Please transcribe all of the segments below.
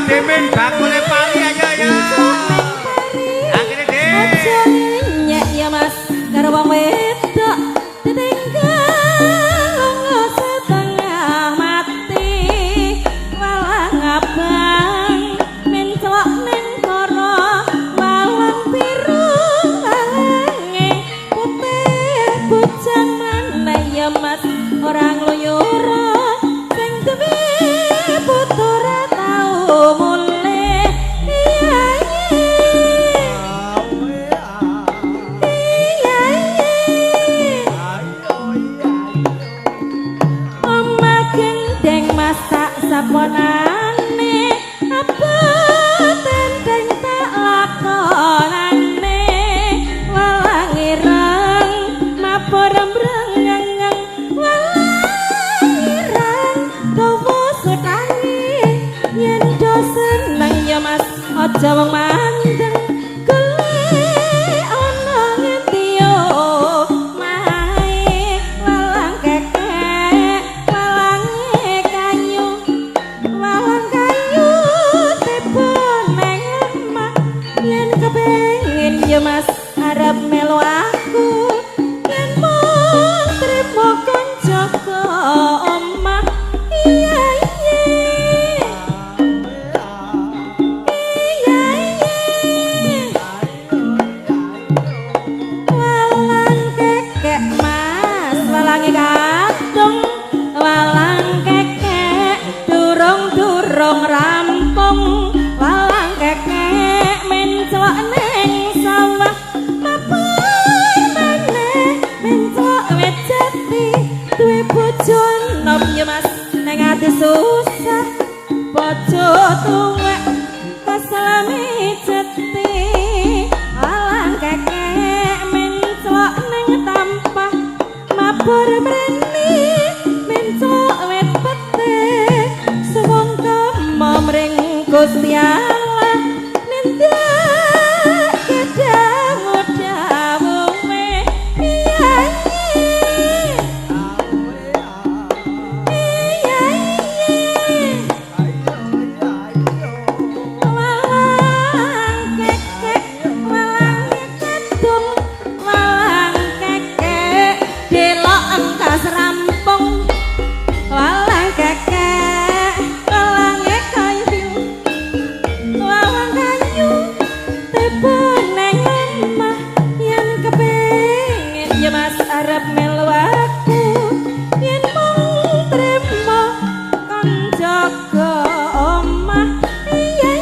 Demen bakule pali ayo ya. Akhire deh. Aja nyek ya Mas karo wong wedok ditinggal setengah mati walang abang mencelok ning kara walang biru lange putih bujang maneh ya Mas orang luyura sing duwe putu tau mulih iya Oma gendeng masak saponane apa tenteng tak lakonane walang ireng mapur mrengeng walang ireng dawa setangi yen do seneng ya Mas aja wong mandeng golek ana ngendi yo mae walang kekek walang kayu tiba neng lemah yen kepengin ya Mas arep melu aku yen mung trimo kancaku omah iya walang kekek Mas walange kadung walang kekek durung rampung walang kekek mencelok ning sawah mapai maneh mencelok wit jati duwe bojo enom ya Mas ning ati susah bojo tuwek keselami jeti walang kekek mencelok ning tampah mabur mreni mencelok wit pete suwung kemamring Gusti Allah nindak kedamu-damume iya walang kekek walang kadung walang kekek delok engkas rampung walang kekek walang kayu walang kayu tiba neng omah yen kepengin ya Mas arep melu aku yen mung trimo kancaku omah iya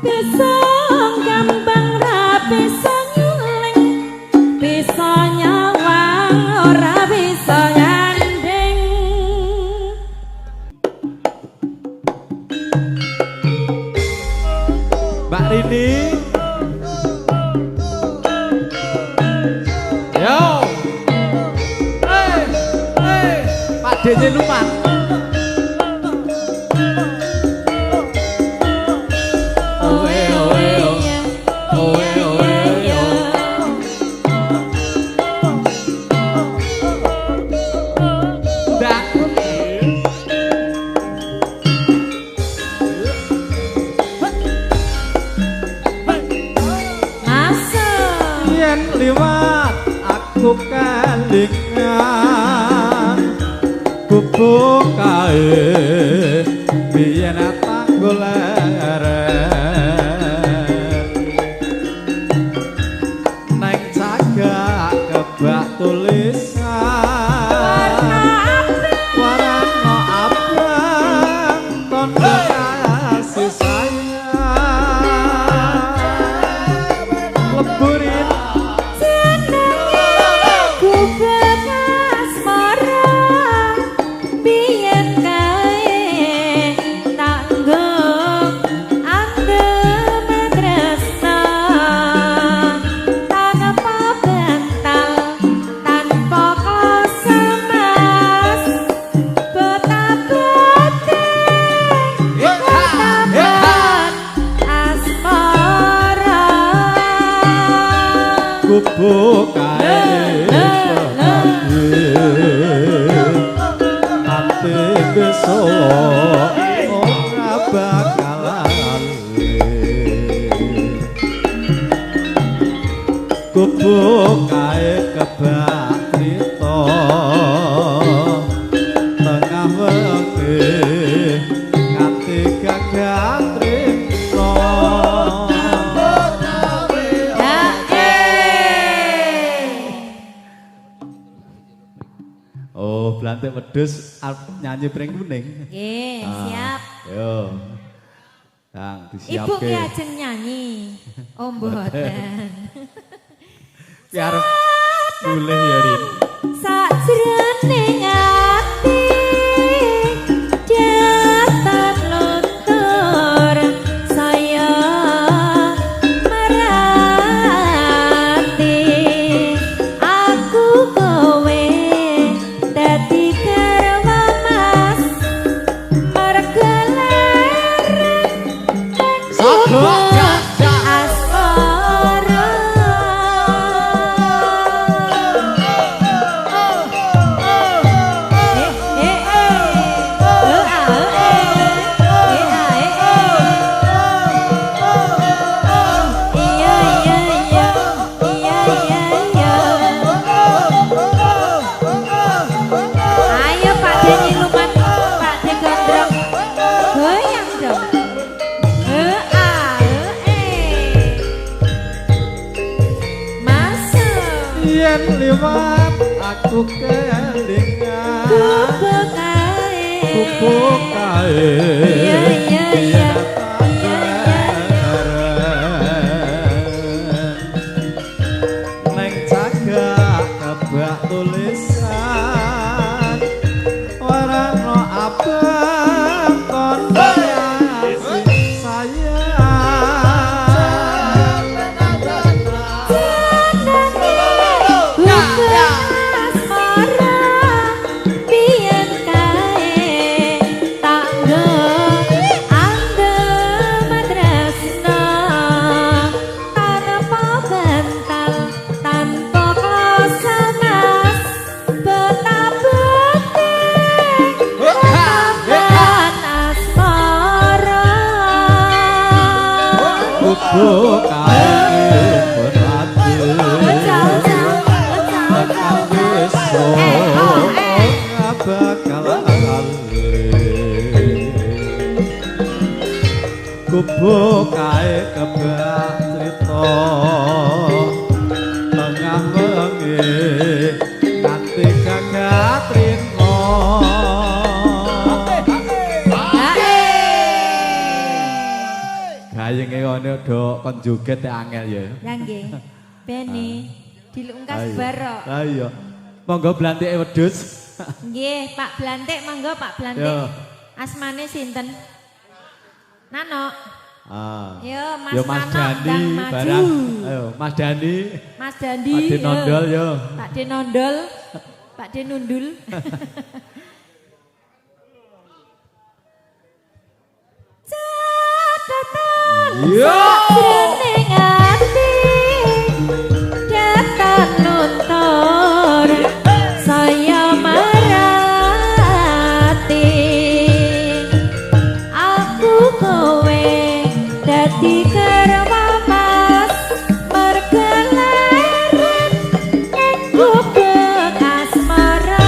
bisa gambang ra bisa nyuling bisa nyawang ora bisa nyanding Mbak Rini. Yo. Pak DJ Luman. Owe owe owe owe yo. Dak. masuk Yen liwat aku kelingan bubuk kae biyen tanggul leren neng cagak kebak tulisan warna abang tondo kasih sayang leburin ku bekas marah biyen kae tanggung ande madrasa tanpa bental tanpa klosa Mas betapa asmara bubuk kae ora bakalan kubu kae kebak crita tengah wengi nganti gagah tripta oh Blantik Wedhus nyanyi pring kuning nggih siap yo Kang disiapke Ibu ki ajeng nyanyi oh mboten biar boleh ya Rin sajroning ati jatan luntur saya merati aku kowe dadi garwa mas mergeleren asmara ayo Pak De nyiluman Pak De gondrong goyang dong masuk yen liwat aku kelingan kubuk kae kubuk kae iya iya iya iya neng cagak kebak tulisan warna abang kono sayang kubuk kae berati tekan besok bakalan kubuk kae kebak crita tengah wengi nganti gagah trina gayenge ngono do kon joget angel ya. Ya nggih. Beni dilungkas barok. Ha iya. Monggo Blantike Wedhus. Nggih, Pak Blantik monggo Pak Blantik. Yo. Asmane sinten? Nano. Ah. Yo Mas Yo Mas Nano Dani ndang maju. barang. Ayo Mas Dani. Mas Dandi. Pak De nondol yo. Pak De nondol. Pak De nundul. Yo. Sajroning ati jatan luntur saya marati aku kowe dadi garwa mas mergeleren ning kubuk asmara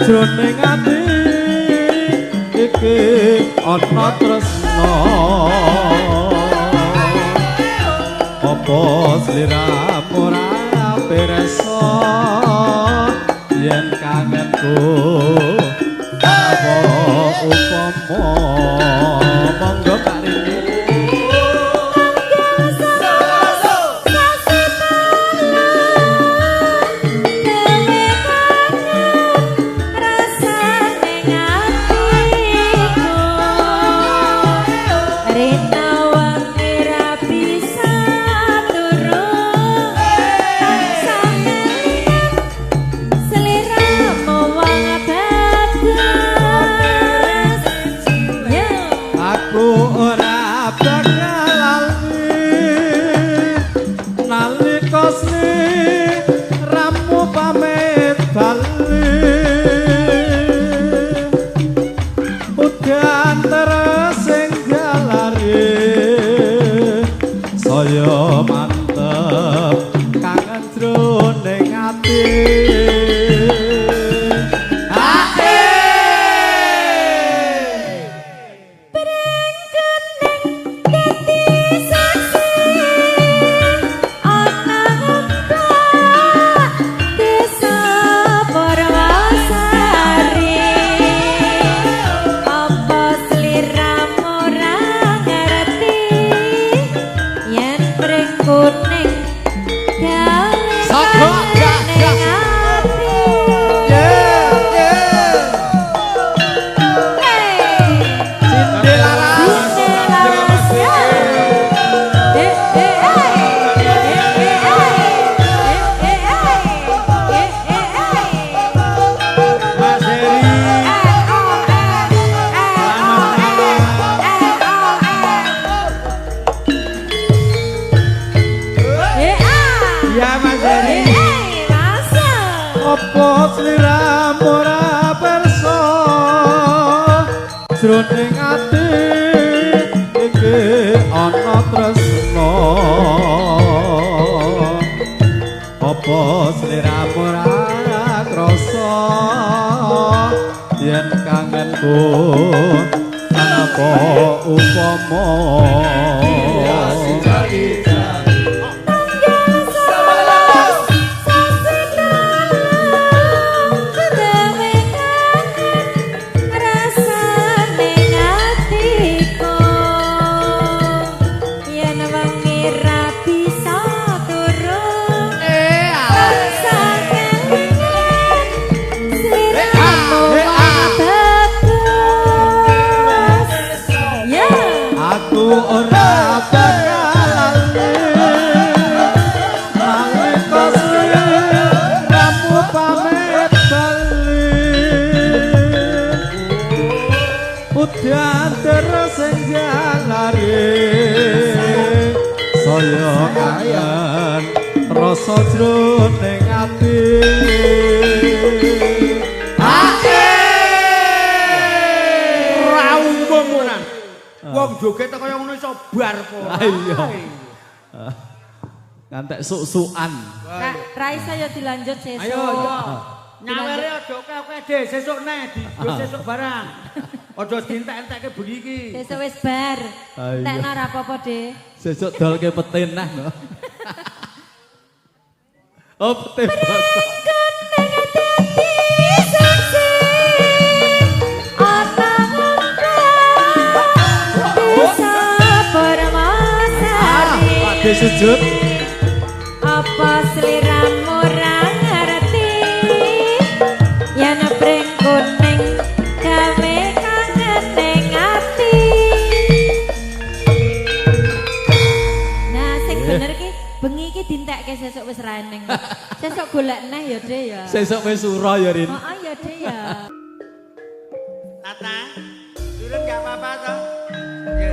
jroning ati iki ana tresna apa sliramu ora pirsa yen kangenku apa upama monggo paringi jroning ati iki ana tresna apa sliramu ora krasa yen kangenku tanpa upama rasa jroning ati raumung menan wong joget kaya ngono iso bar po iya ngantek suk-sukan ra iso ya dilanjut sesuk ayo nyawere aja oke-oke de sesuk neh di sesuk barang aja dientek-entekke bengi iki sesuk wis bar entekno ra apa-apa de sesuk dolke petin nah no. Oh, petin basah. Pakde sujud. Apa sliramu ora ngerti yen pring kuning gawe kangen ning ati. Nah, sing bener ki bengi iki dientekke sesuk wis ra eneng. Sesuk golek neh ya, De ya. Sesuk wis sura ya, Rin. Heeh ya, De ya. Tata, turun gak apa-apa toh? Ya.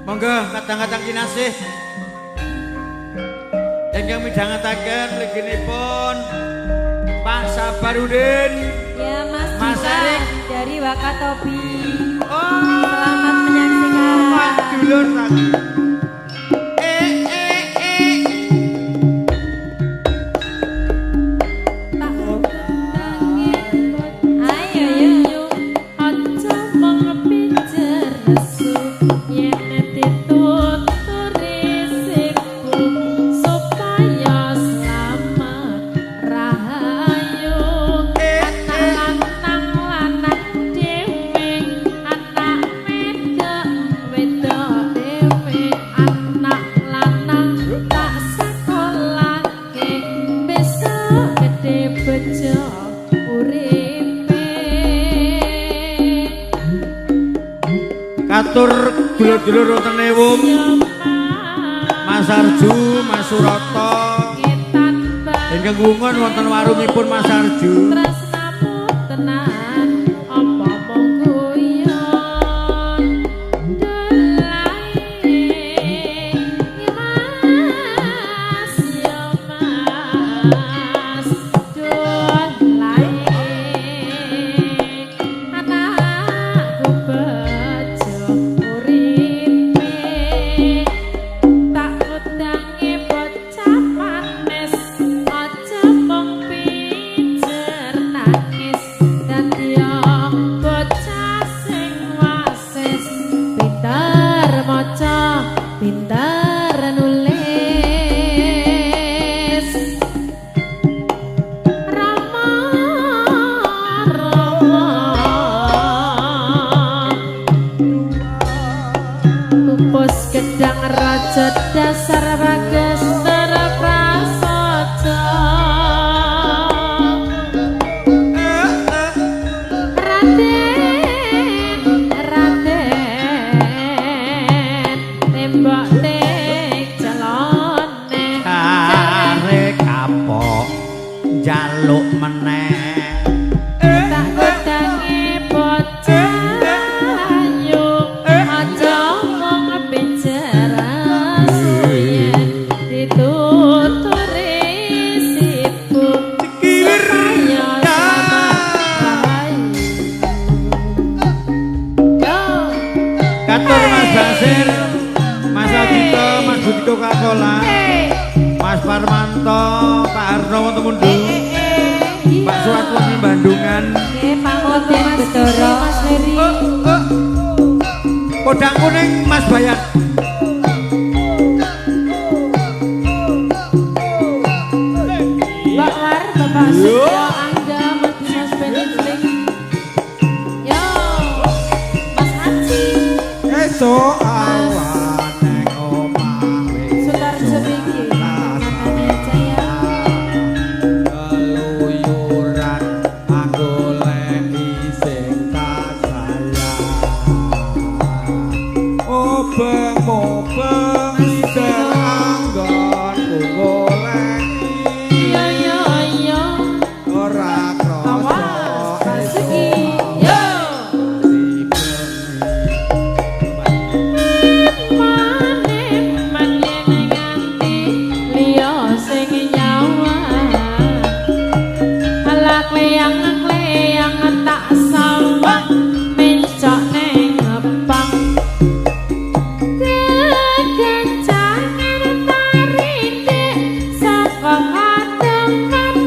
Monggo kadang-kadang kinasih. Ingkang midhangetaken mliginipun Pak Sabarudin. Ya, Mas Erik dari Wakatobi. Oh, selamat menyaksikan. Pak Dulur tadi. Raha sedulur wonten Ewung. Mas Arju, Mas Surata. Ingkang ngungun wonten warungipun Mas Arju. Tresnamu tenan apa mung guyon delae Mas ya Mas dolae anakku bejo uripe tak udange bocah manis aja mung pijer nangis dadi bocah sing wasis pinter maca pinter nulis Rama Rama Pupus gedang raja dasar bagus terprasaja Raden Raden tembok ning jalone Arek kapok njaluk meneh. tak godange bocah ayu aja mung bicara suyen dituturi sibuk supaya sama rahayu yo Katur Mas Basir, Mas Adito, Mas Budiko Kakola, Mas Parmanto, Pak Arno wonten Mundu, Pak Suat wonten Bandungan. nggih Pak Moden Bedoro Mas Heri Podang kuning Mas Bayat. Mbak War Bapak Setyo Angga Mas Benitling yo Mas Haji Esok awan neng omah wis Sutarjo Bingki Matane Jaya keluyuran aku leki sing tak sayang. Obeng-obeng seranggon goleki yo yo yo ora awas krasa Basuki yo manen nganti liya sing nyawa ala kleyang tak sawah mencok ning ngepang kegancangan tarindik saka kademen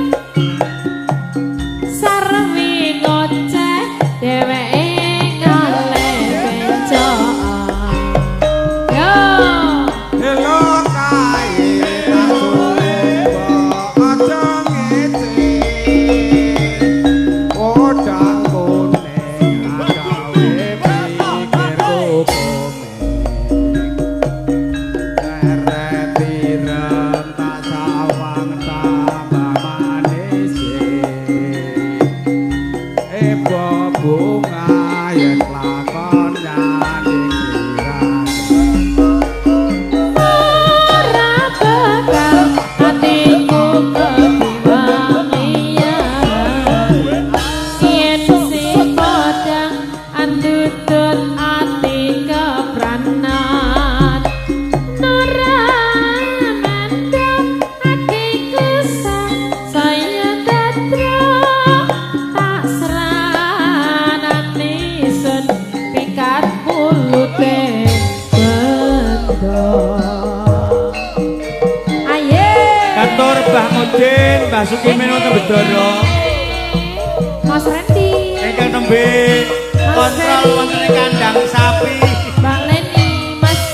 sarwi ngoceh dheweke ngaleh bencokan yo Hello kae tak sumpah aja ngece Podang kuning agawe pikir kupome Leret ireng tak sawang tambah manis Ebo bunga yen lakon nyanding sirah ora bakal atiku kebiwangian yen si podang andutut ati kepranan nora mendem atiku saya dadro tak seranani sun pikat pulute bendo aye Kantor Mbah Mudin, Mbah Sukimen wonten Bedoro. Mas Randy Ingkang nembe kontrol wonten ing kandang sapi. Mbak Leni Mas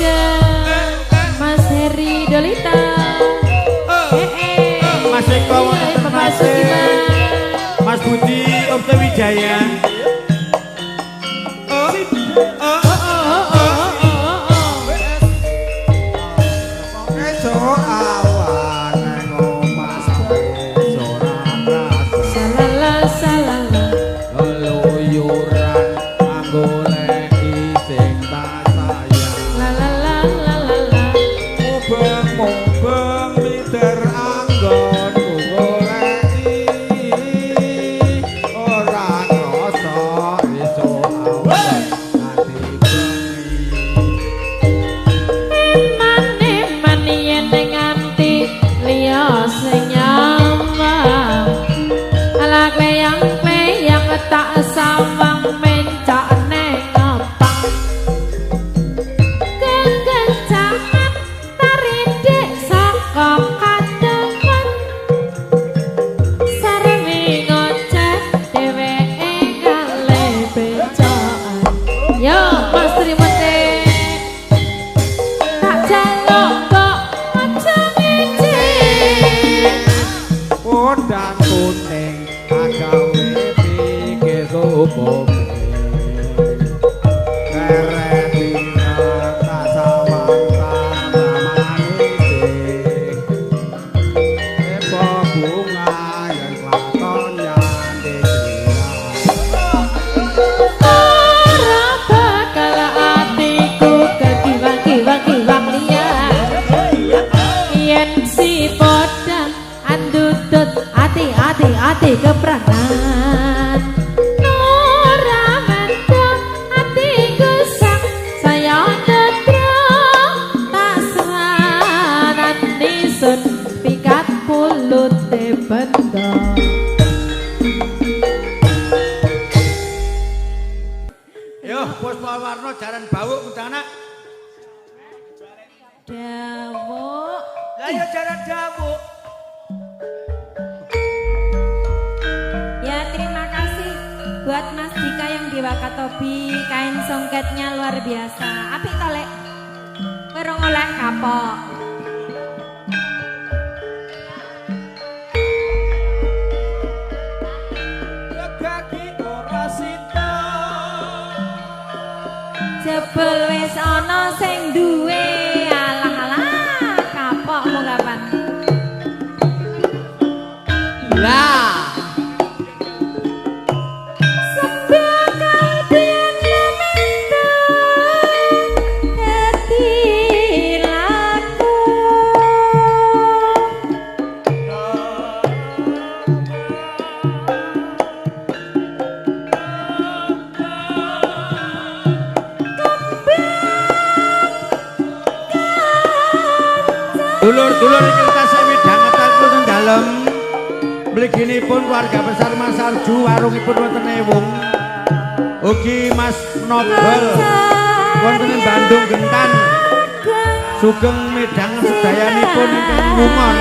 Mas Heri Dolita Mas Eko wonten Bapak Ternate. Sukiman Mas Budi Opta Wijaya. Esok awan neng omah wis ora krasa. salala salala Keluyuran goleki sing tak sayang. Dawuk. Ayo jalan dawuk. Ya terima kasih buat Mas Dika yang di Wakatobi, kain songketnya luar biasa. Apik to Lek? Kowe ora oleh kapok. Legagi ora sida. Jebul wis ana sing duwe. Alah-alah, kapok mau kapan? Lah. Dulur-dulur iki tasih midhangetaken teng dalem. Mliginipun keluarga besar Mas Arju warungipun wonten Ewung. Ugi Mas Nobel wonten ing Bandung Gentan. Sugeng midhang sedayanipun ingkang ngungon.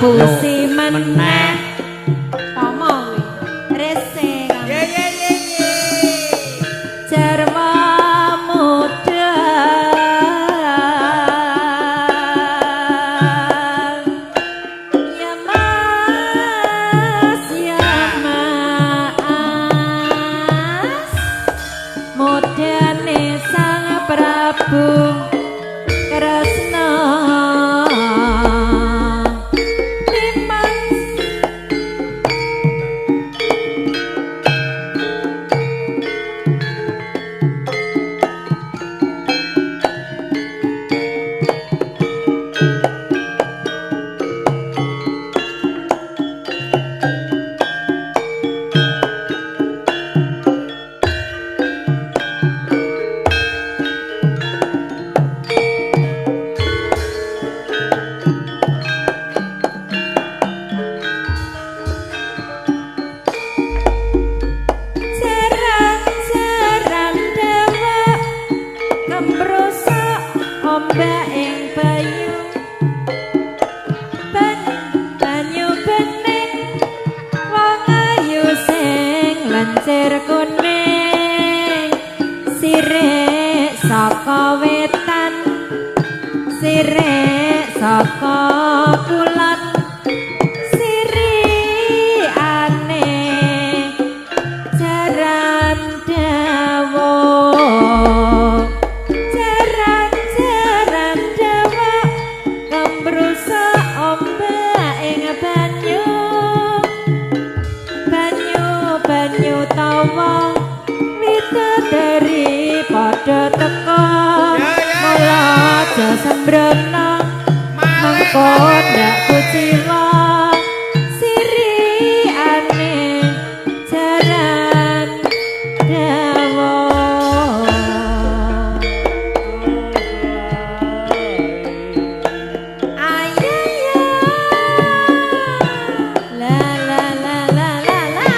Pusi meneh omong rese Ye ye ye ye. jarwa muda ya mas mudane sang Prabu Kresna. Lancir kuning sirek saka wetan sirek saka kulon siri aneh jaran dawa jaran dawa kembrusa ombak ing banyu tawa widodari padha teka mula aja sembrana mangko ndak kuciwa siri aneh jaran dawa. Ayaya la la la la la la.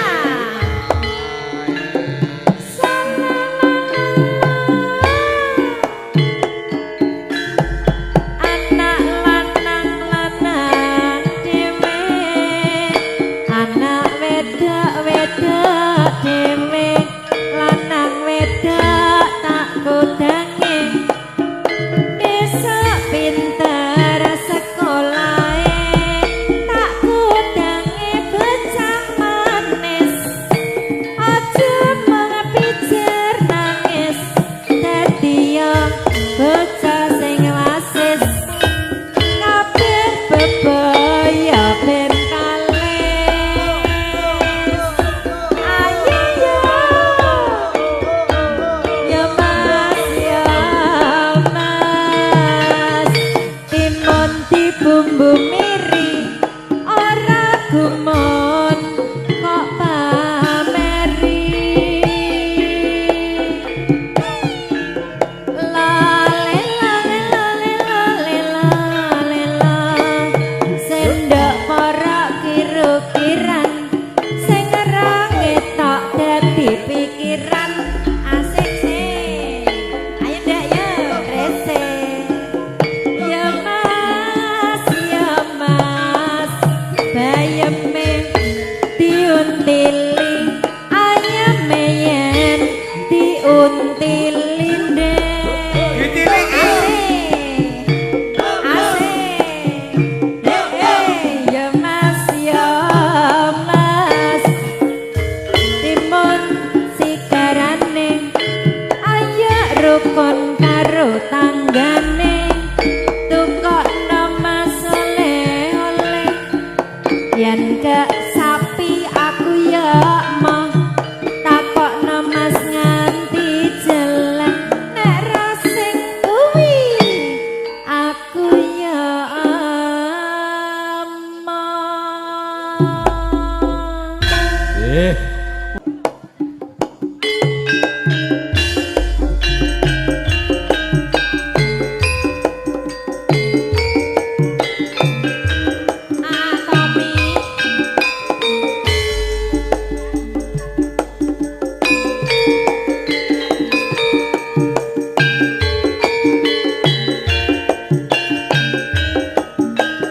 ambu miri ora gumun kok pameri sendok para kira-kiran sing ngerangi tok dadi pikiran asik sih ayo ndak ya rese ya mas bayeme diuntili ayame yen diuntili ndek ya mas timun sigarane ayo rukun karo tanggane tukokno mas oleh-oleh yen gak sapi aku ya mau takokno mas nganti jelas nek rasing kuwi aku ya mau Tommy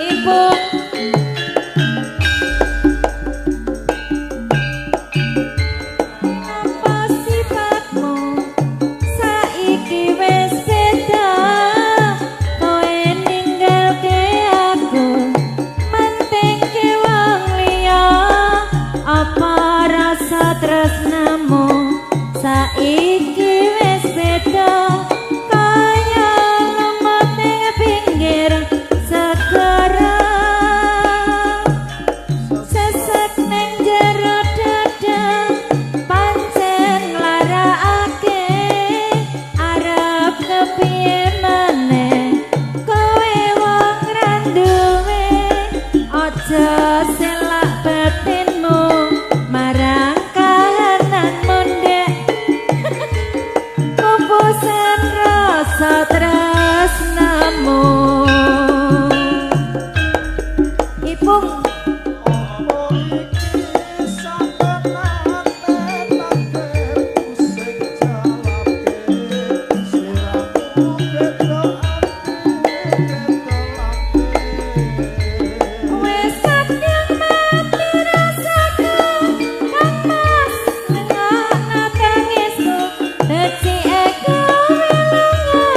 Ibu apa sifatmu saiki wis beda kowe ninggalke aku mentingke wong liya apa rasa tresnamu saiki wis beda kaya lemot ning pinggir segara sesek ning jero dada pancen nglarakake arep kepiye maneh kowe wong randuwe aja selak batinmu marang kahananmu ndek kupusan rasa tresnamu Ipung wis kadang mati rasaku kang mas nengokno tangisku becike kowe lunga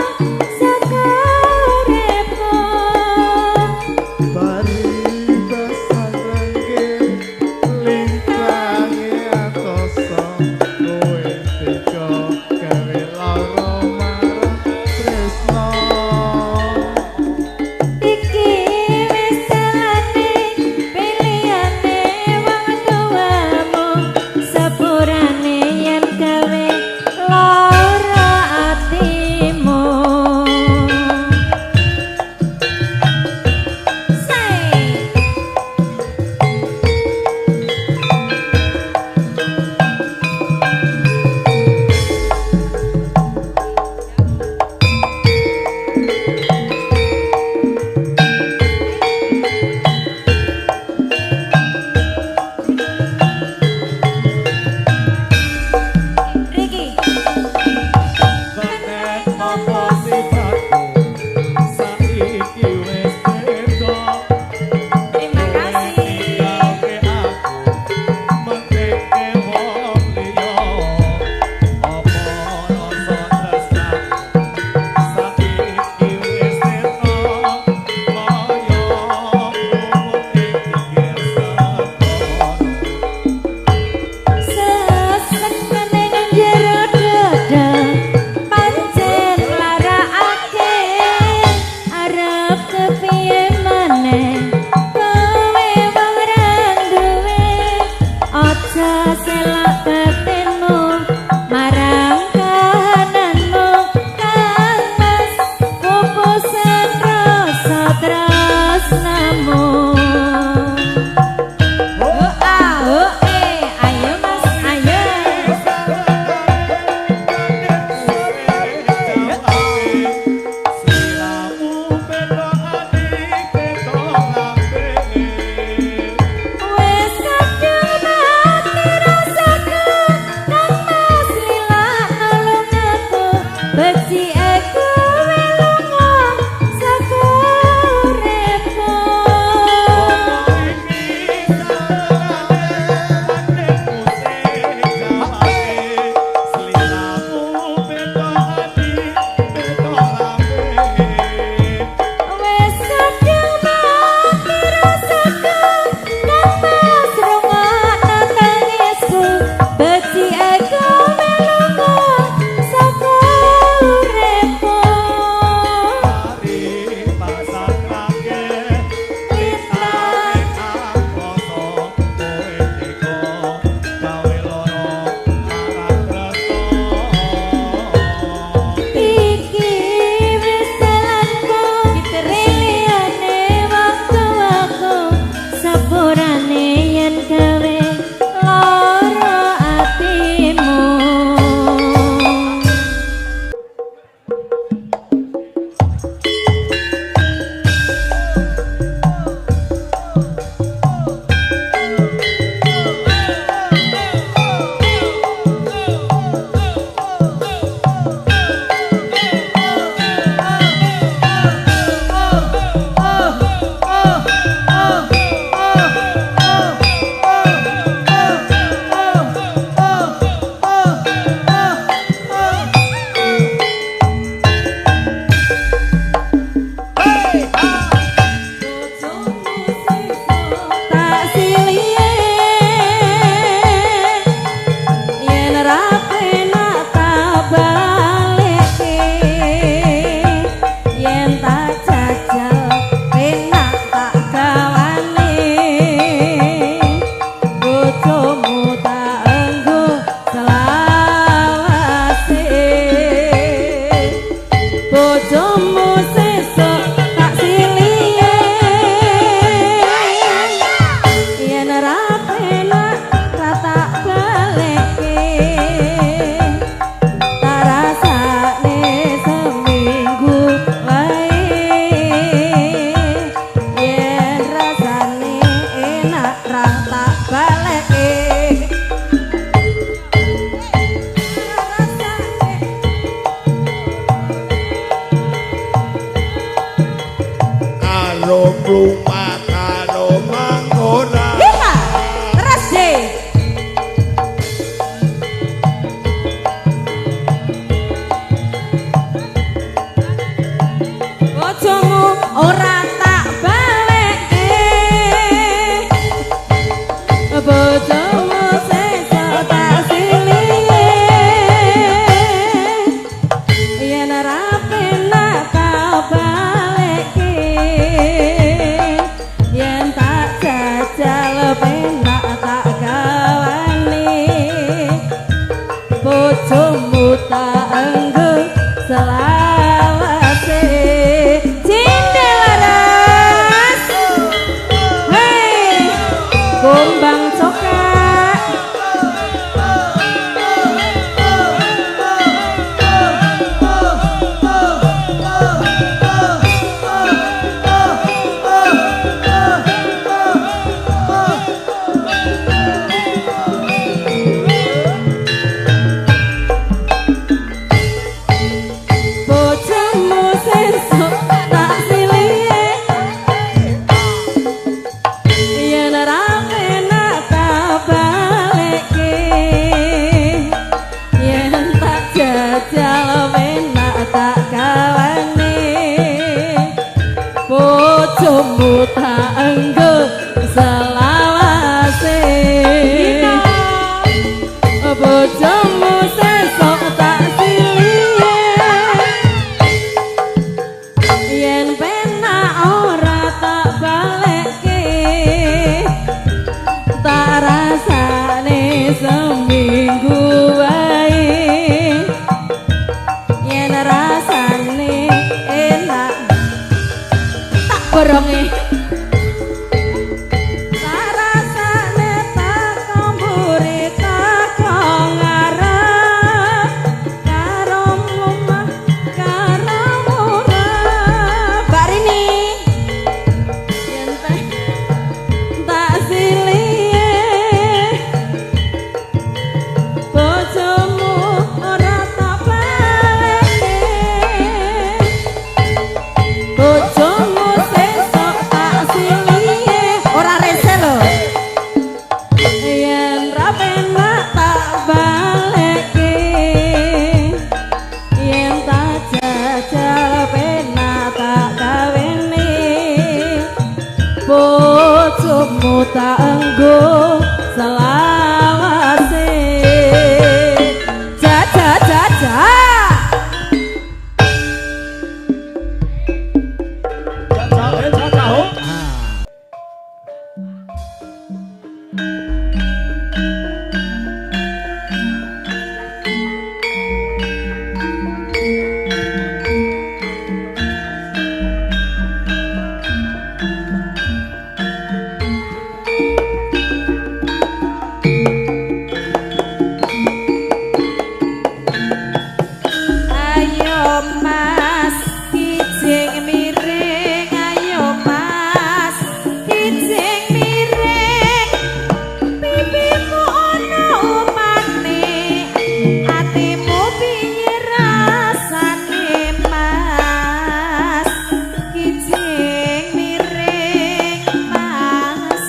bojomu sesuk tak silihe yen ra penak ra tak baleke tak rasane seminggu wae yen rasane enak ra tak baleke karo mlumat karo mangora Lima, terus deh. Bojomu ora tak baleke, bojomu sesuk tak silihe, yen ra penak tak baleke, yen tak jajal penak tak gawane, bojomu tak enggo selawase. Cindelaras, hei, gombang cokak. Bojomu sesuk tak silihe yen ra penak tak baleke yen tak jajal penak tak gawane bojomu tak enggo selawase bojomu sesuk tak silihe yen penak ora tak baleke tak rasane seminggu wae yen rasane enak tak boronge tak rasane tak kombure tak ngarep karo mumah karo murah barini yen tak silihe bojomu ora tak baleke bojomu sesuk tak silihe ora rese lho yen ra penak tak baleke yen tak jajal penak tak kawene bojomu tak enggo selawase jaja jaja ayo mas kijing miring ayo mas kijing miring pipimu ono umane atimu piye rasane mas kijing miring mas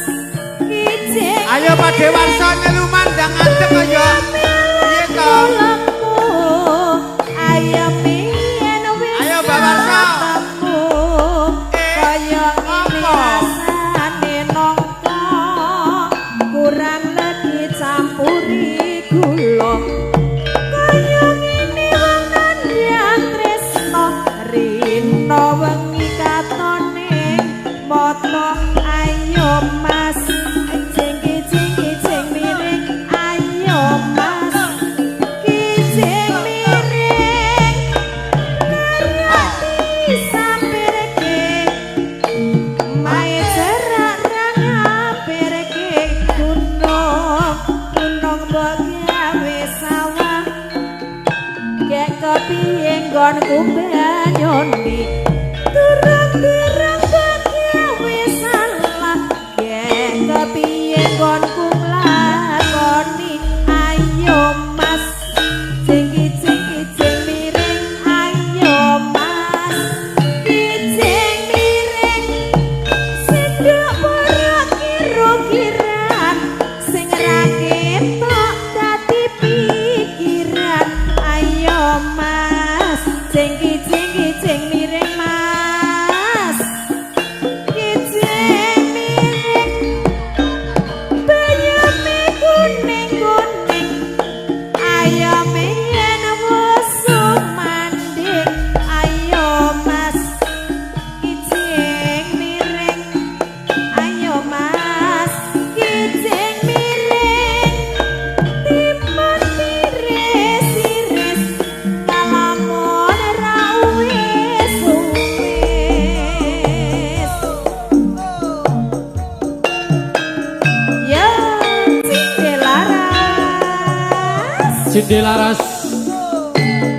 kijing Ayo Pak Dewarsa nyelu mandang adek ayo. Piye to? ayo piyen wis Ayo, Mbak Warsa. ketemu, kaya ngene apa? rasane nongko kurang lagi campuri gula kaya ngene wong kandhang tresno rino wengi katone moto ayo mas kijing miring ayo mas kijing miring kaya ngondi turang-turang gawe salah yen kepiye nggonku nglakoni ayo mas jengki-jengki miring ayo mas kijing miring sendok para kira-kiran sing ra ketok dadi pikiran ayo mas jengki-jengki miring mas kijing miring bayame kuning-kuning ayame yen wusuk manding ayo mas kijing miring ayo mas kijing miring timun tiris-iris ngalamun ra wis ya Cindy Laras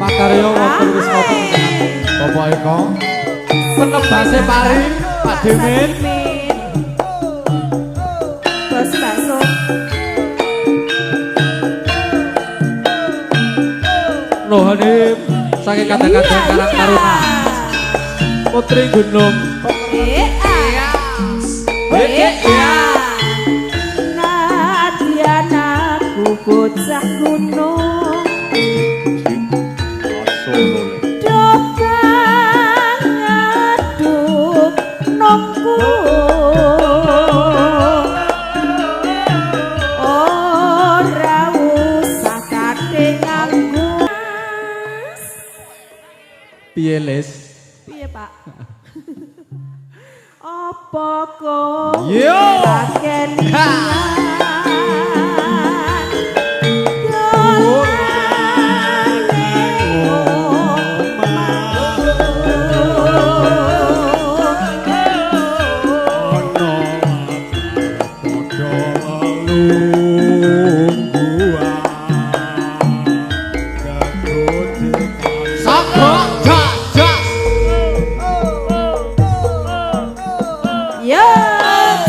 Makaryo wonten wis ngoten dengan Bapak Eko penebase pari Pak Demin Bos bakso Rohani saking kadang-kadang Karang Taruna Putri Gunung Nadyan aku bocah gunung Dobang ngaduk nunggu Ora usah kate nganggu piye Les Piye Pak? Apa kok Yo! lakeni Yo,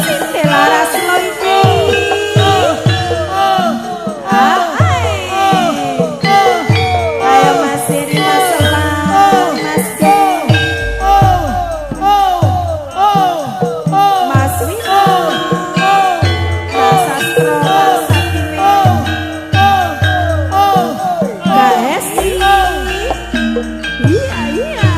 Cindy Laras Loivi. Ayo Mas Iri, Mas Selang, Mas Dewi, Mas Wino, Mas Astro, Mas Sakime, Mbak Hesti. Iya, iya.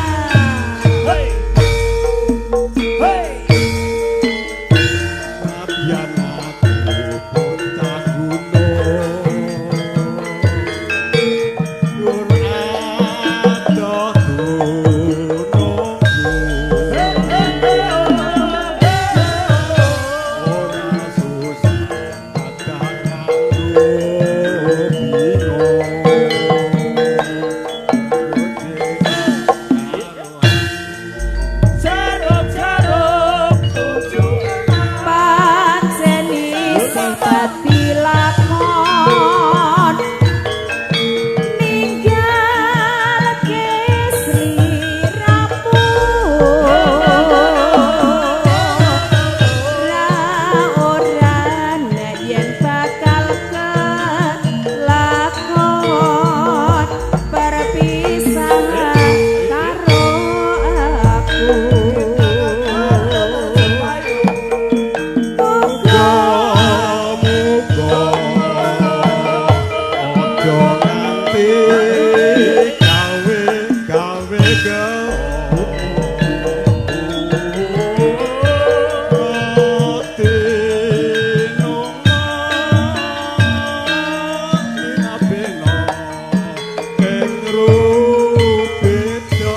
Panceni sing dadi lakon ninggalke sliramu ora nek yen bakal kelakon perpisahan karo aku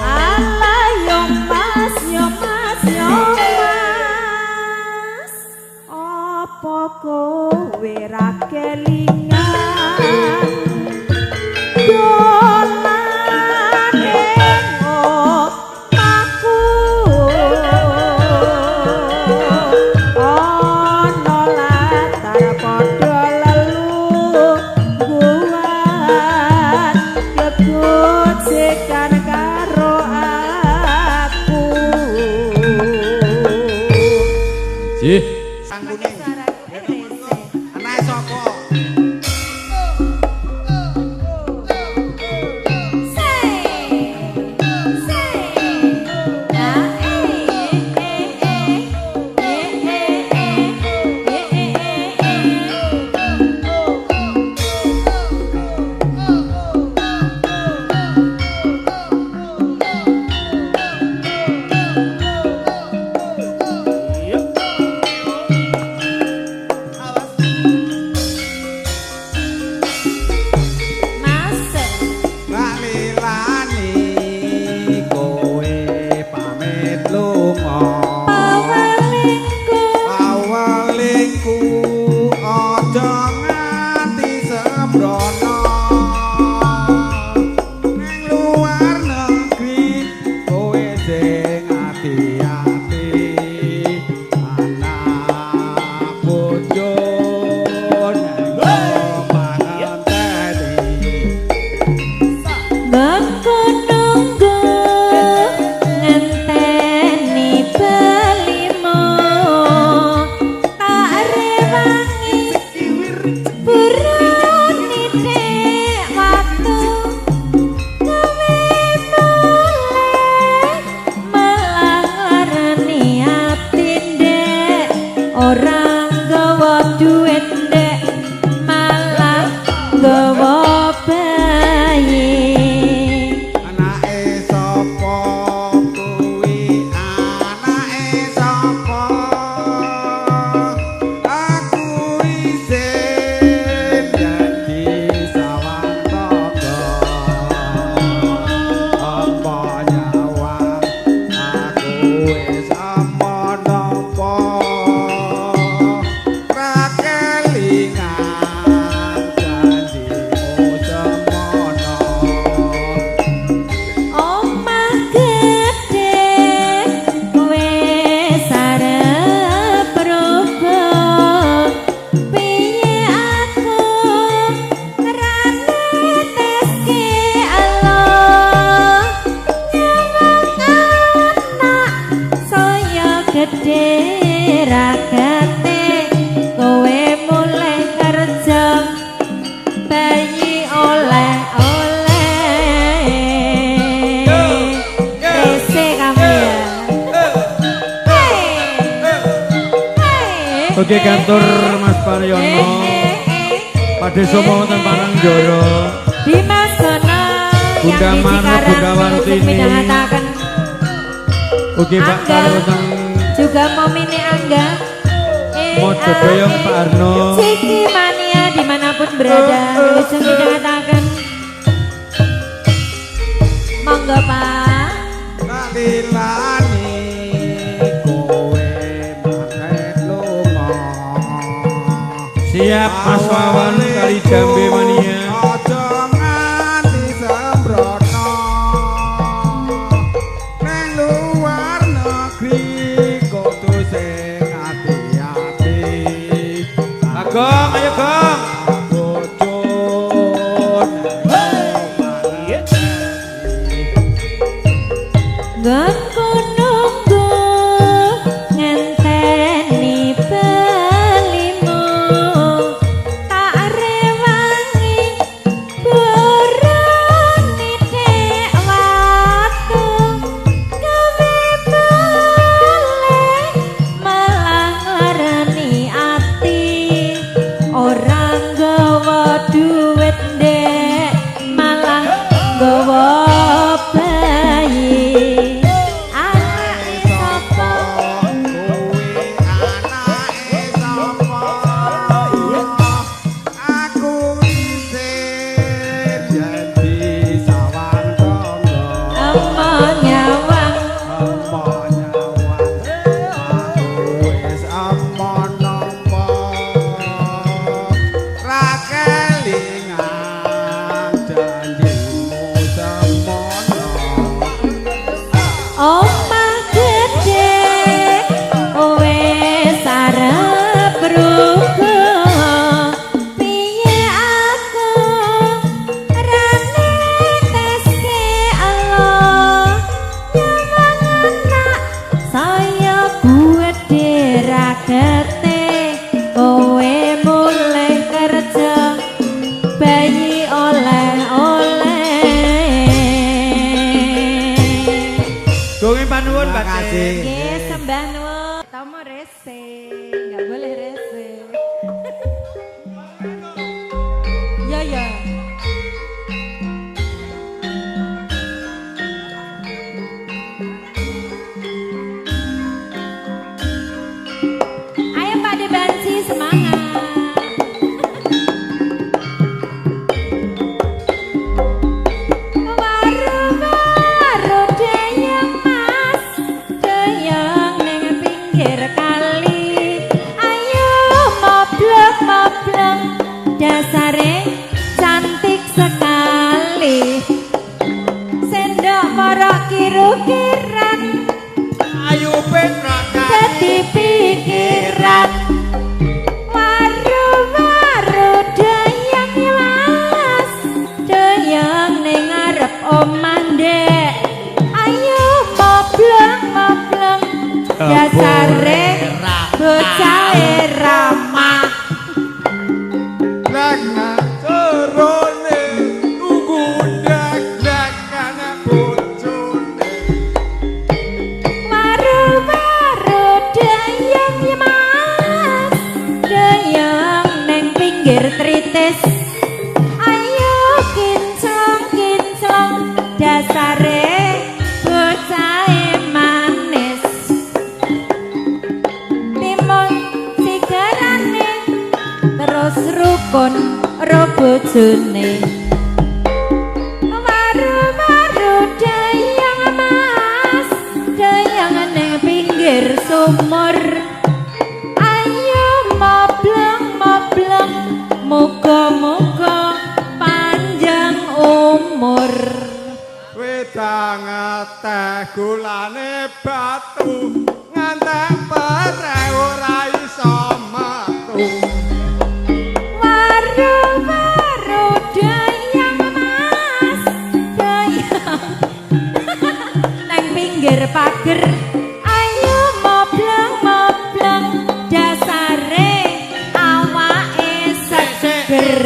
Ala yo mas yo Ih, Pakai suara rese. Anak sapa? Gak lilani kowe pamit lunga. Awalingku aja nganti sembrono. Ning luar negeri kowe sing ati-ati. Anak bojo nang panganteni. Bangku nunggu ngenteni belimo tak rewangi burani dek waktu gawe mulai malah ngarani ati dek orang gawa duit dek malah gawa bayi. Anake sapa kuwi anake sapa aku isin dadi sawang tangga apa nyawang aku wis ampa-nampa ra kelingan janjimu semono. Omah gede wis arep roboh piye aku ngrane teske Allah nyawang anak saya gede rakate kowe mulai kerja bayi oleh-oleh rese kamu ya. Hey. Oke kantor Mas Paryono pada semua wonten Parangjara Dimas Gono Bunda yang di Mano, Cikarang Bunda Wartini. untuk midhangetaken Ugi Pak Angga. Karoteng juga momine Angga Mojo Boyong Pak Arno Ciki Mania dimanapun berada bisa midhangetaken monggo Pak. Gak lilani kowe pamit lunga. siap Mas Wawan kali Jambe Mania Aja nganti sembrono. Ning luar negeri kudu sing ati-ati. Agong ayo Gong Bojo nang Nganggo nunggu ngenteni belimo tak rewangi Sugeng panuwun Terima batin. kasih. Nggih, sembah nuwun. Tomo rese, enggak boleh rese. Ya ya. Ayo Pak Debansi semangat. Waru-waru deyang mas, deyang ning pinggir kali. Ayo mobleng-mobleng, dasare cantik sekali. Sendok porok kiru-kiran, Ayu Petra dadi pikiran. Waru-waru deyang mas, deyang ning ngarep omah ndek. Ayo mobleng-mobleng, dasare bocahe ramah. Lagna serone tunggu dek kana bojone. Waru-waru deyang mas, deyang neng pinggir tritis. Ayo kinclong-kinclong, dasare bocahe manis. Timun sigarane, terus rukun ro bojone. Waru-waru deyang mas, deyang ning pinggir sumur. Ayo mobleng-mobleng, muga-muga panjang umur. Wedang teh gulane batu ngantek pere ora iso metu. Waru-waru deyang mas, deyang nang pinggir pager. Ayo mobleng-mobleng, dasare awake seger.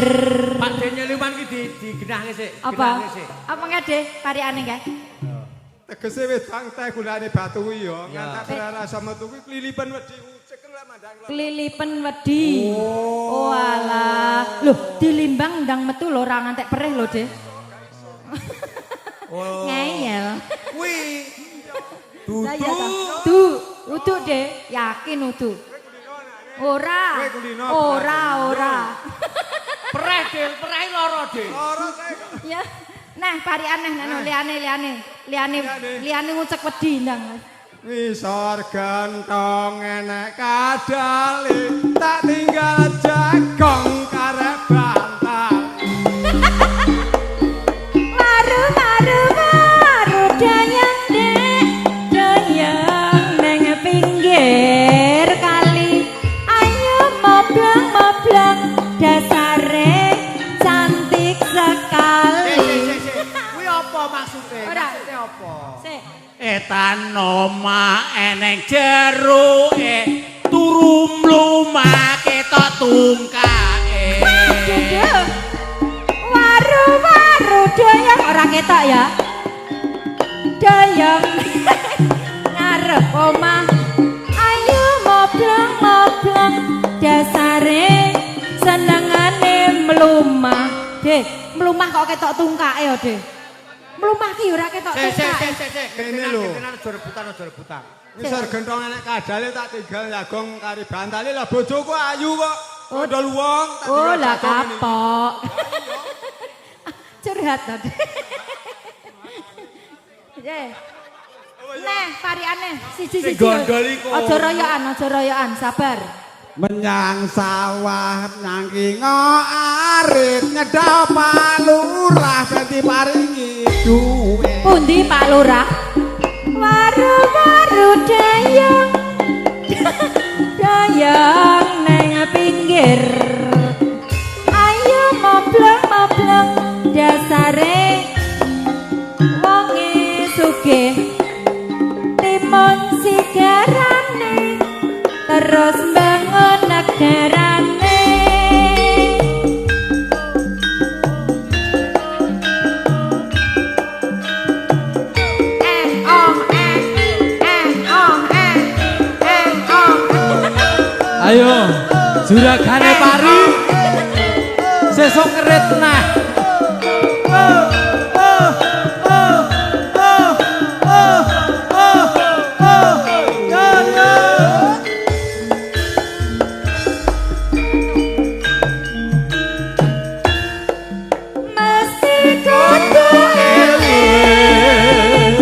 Pak Dene liwan iki digenahke sik. Apa? Apa ngade parikane kae? Tegese wedang teh gulane batu kuwi ya ngantek pere ora iso metu kuwi klilipan wedi cekel lek mandang. Kelilipen wedi. Oh alah. Loh, dilimbang ndang metu lho ora ngantek perih lho, Dek. Oh. Ngeyel. Kuwi Lah ya ta. Udu, Dek. Yakin udu. Ora. Kowe kulino, Ora. pereh Dil, pereh lara Dil. Ora teh Ya. Nah, pari aneh nano liane ngucek wedi ndang. ngisor gentong enek kadale tak tinggal jagong karep bantal. Waru dayang dek, dayang neng pinggir kali. Ayo mobleng dasare cantik sekali. Kuwi apa maksudnya? Ora. Maksudnya apa? Sik. Etan oma eneng jeruke turu mlumah ketok tungkae. Duduh. Waru dayang ora ketok ya. Dayang ngarep omah. Ayo mobleng dasare senengane mlumah. Deh, mlumah kok ketok tungkake ya, Deh. Mlumah ki ora ketok tungkake. Kene lho. Aja rebutan. Ngisor gentong enek kadale tak tinggal jagong kari bantale lah bojoku ayu kok. Ndol wong tak Oh, tinggal lah jagong ini. kapok. Curhat tadi. Nah, variane siji-siji. Gondol iku. Aja royokan, sabar. Menyang sawah nangking arit nyedhap palurah ganti paringi duwe. Pundi Pak Lurah? Waru dayang. Dayang neng pinggir. Ayo mobleng dasare wonge sugih. Timun sigarane terus bangun negarane. Ayo, juragane pari. Sesuk kerit nah. Mesti kudu eling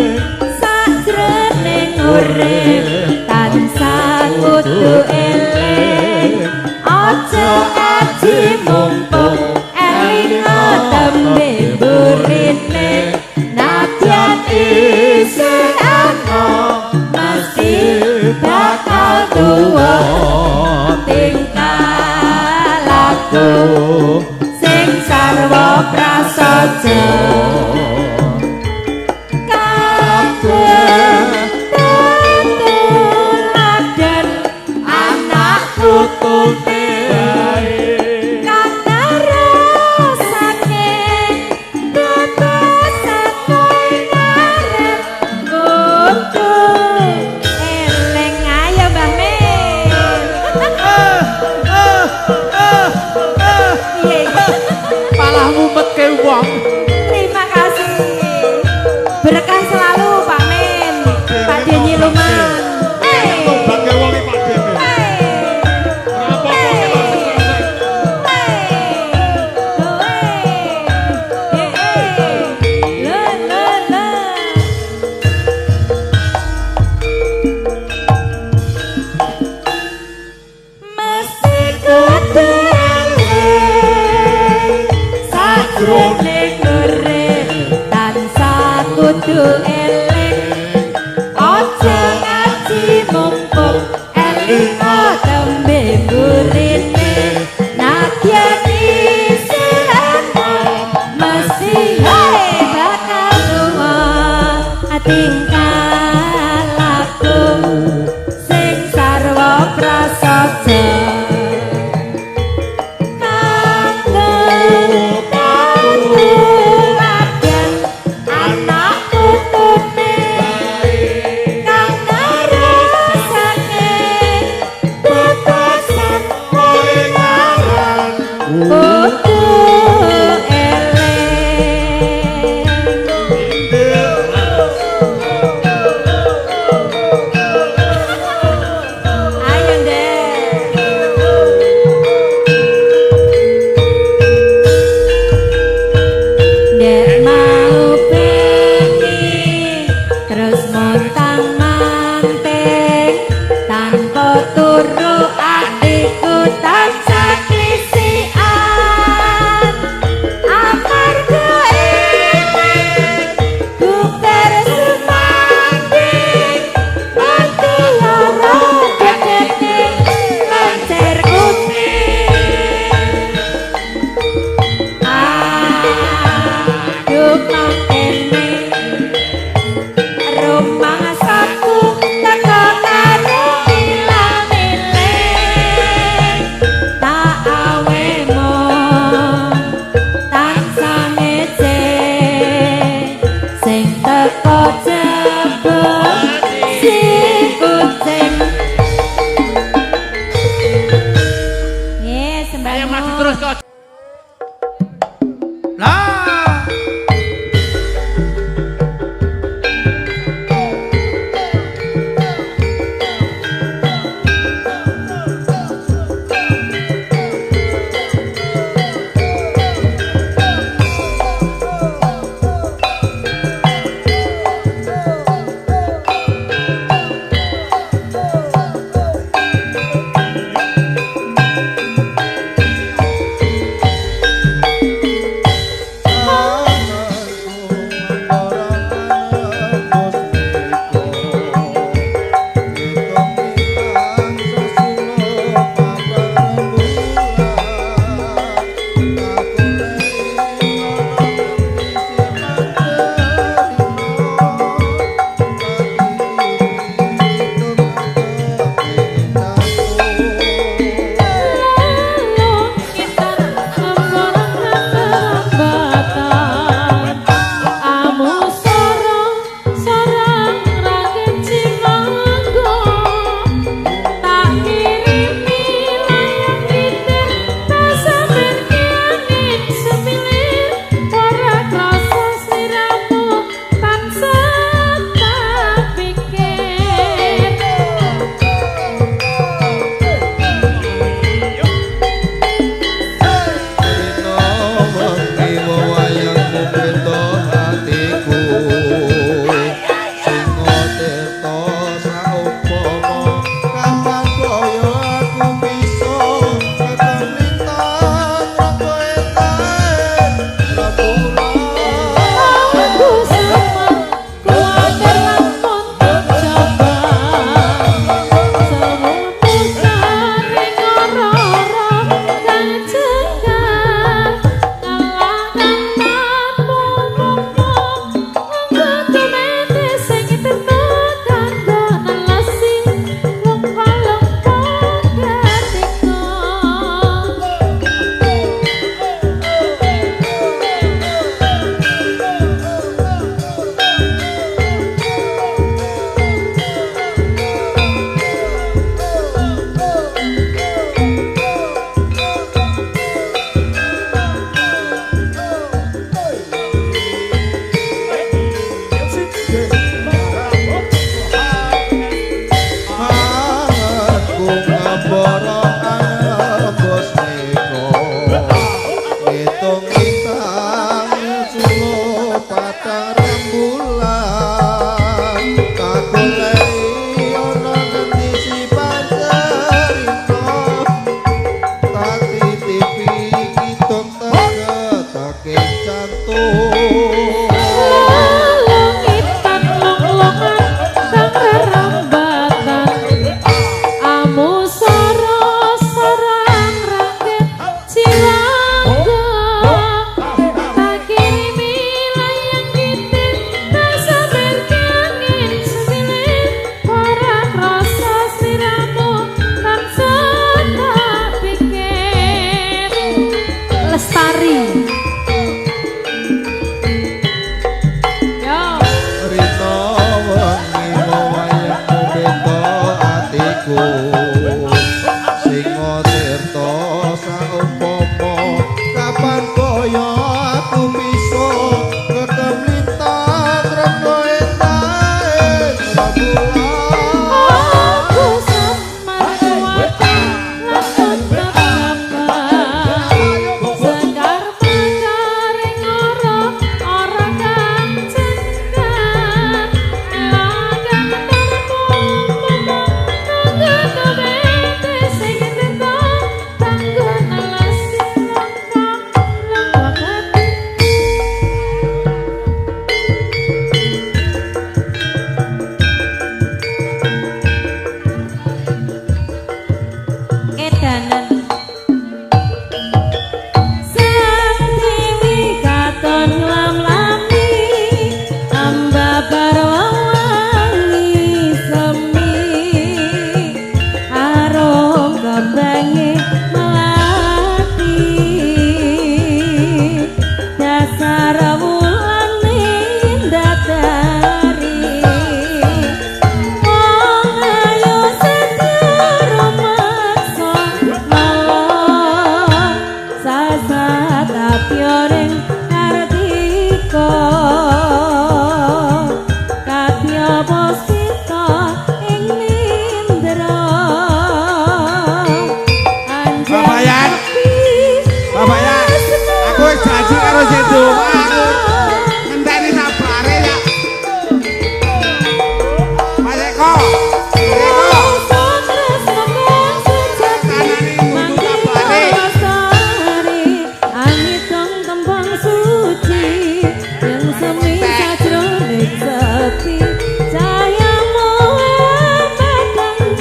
sajroning urip tansah kudu eling aja aji mumpung eling tembe burine nadyan isin ana mesti bakal tuwa tingkah laku sing sarwa prasaja kabeh tetuladen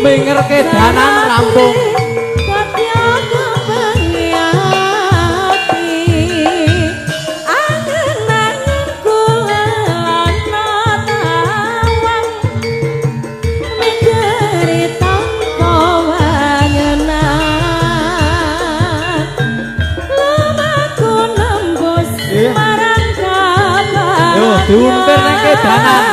Minger kedanan rampung diuntir nang kedanan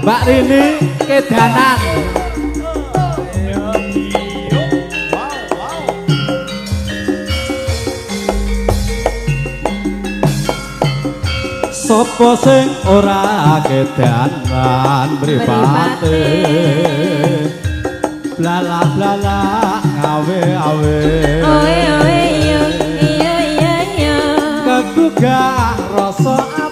Mbak Rini kedanan Sopo sing ora kedanan mripate blala blala ngawe awe oe oe yo iya iya yo kegugah rasa